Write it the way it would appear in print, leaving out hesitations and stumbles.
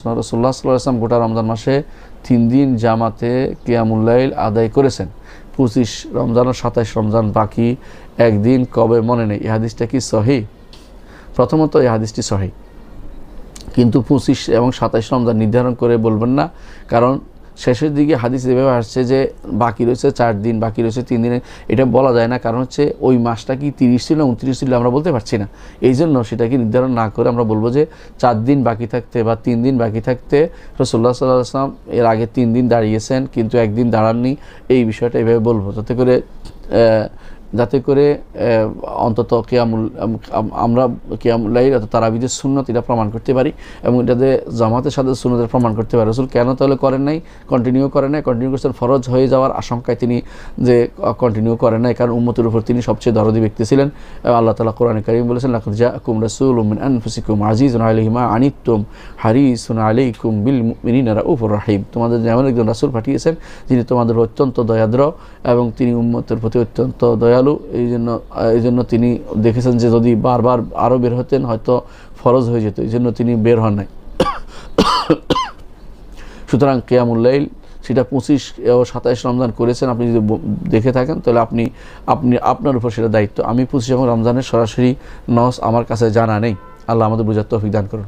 রাসূলুল্লাহ সাল্লাল্লাহু আলাইহি ওয়াসাল্লাম গোটা রমজান মাসে 3 দিন জামাতে কিয়ামুল লাইল আদায় করেছেন। 25 রমজান ও 27 রমজান বাকি একদিন কবে মনে নেই। এই হাদিসটা কি সহিহ? প্রথমত এই হাদিসটি সহিহ, কিন্তু 25 এবং 27 রমজান নির্ধারণ করে বলবেন না, কারণ শেষের দিকে হাদিস এভাবে আসছে যে বাকি রয়েছে 4 দিন, বাকি রয়েছে 3 দিনে, এটা বলা যায় না। কারণ হচ্ছে ওই মাসটা কি 30 ছিল 29 ছিল আমরা বলতে পারছি না। এই জন্য সেটাকে নির্ধারণ না করে আমরা বলবো যে 4 দিন বাকি থাকতে বা 3 দিন বাকি থাকতে রাসূলুল্লাহ সাল্লাল্লাহু আলাইহি ওয়াসাল্লাম এর আগে 3 দিন দাঁড়িয়েছেন কিন্তু একদিন দাঁড়াননি, এই বিষয়টা এভাবে বলবো যাতে করে অন্তত আমরা কিয়ামুল লাইল অর্থাৎ তারাবিদের সুন্নত এটা প্রমাণ করতে পারি এবং এটাতে জামাতের সাথে সুন্নতের প্রমাণ করতে পারি। রাসূল কেন তাহলে করেন নাই, কন্টিনিউ করছেন ফরজ হয়ে যাওয়ার আশঙ্কায় তিনি যে কন্টিনিউ করেন নাই, কারণ উম্মতের উপর তিনি সবচেয়ে দরদি ব্যক্তি ছিলেন। আল্লাহ তাআলা কোরআনে কারীম বলেছেন, লাকাদ জাআকুম রাসূলুম মিন আনফুসিকুম আজিজুন আলাইহি মা আনিতুম হারিসুন আলাইকুম বিল মুমিনিনা রাউফুর রাহিম। তোমাদের যেমন একজন রাসূল পাঠিয়েছেন যিনি তোমাদের অত্যন্ত দয়াদ্র এবং তিনি উম্মতের প্রতি অত্যন্ত দয়ালু। এই জন্য তিনি দেখেছেন যে যদি বারবার আরও বের হতেন হয়তো ফরজ হয়ে যেত, এই জন্য তিনি বের হন নাই। সুতরাং কিয়ামুল লাইল সেটা 25 ও 27 রমজান করেছেন, আপনি যদি দেখে থাকেন তাহলে আপনার উপর সেটা দায়িত্ব। আমি 25 এবং রমজানের সরাসরি নস আমার কাছে জানা নেই। আল্লাহ আমাদের বুঝার তৌফিক দান করুন।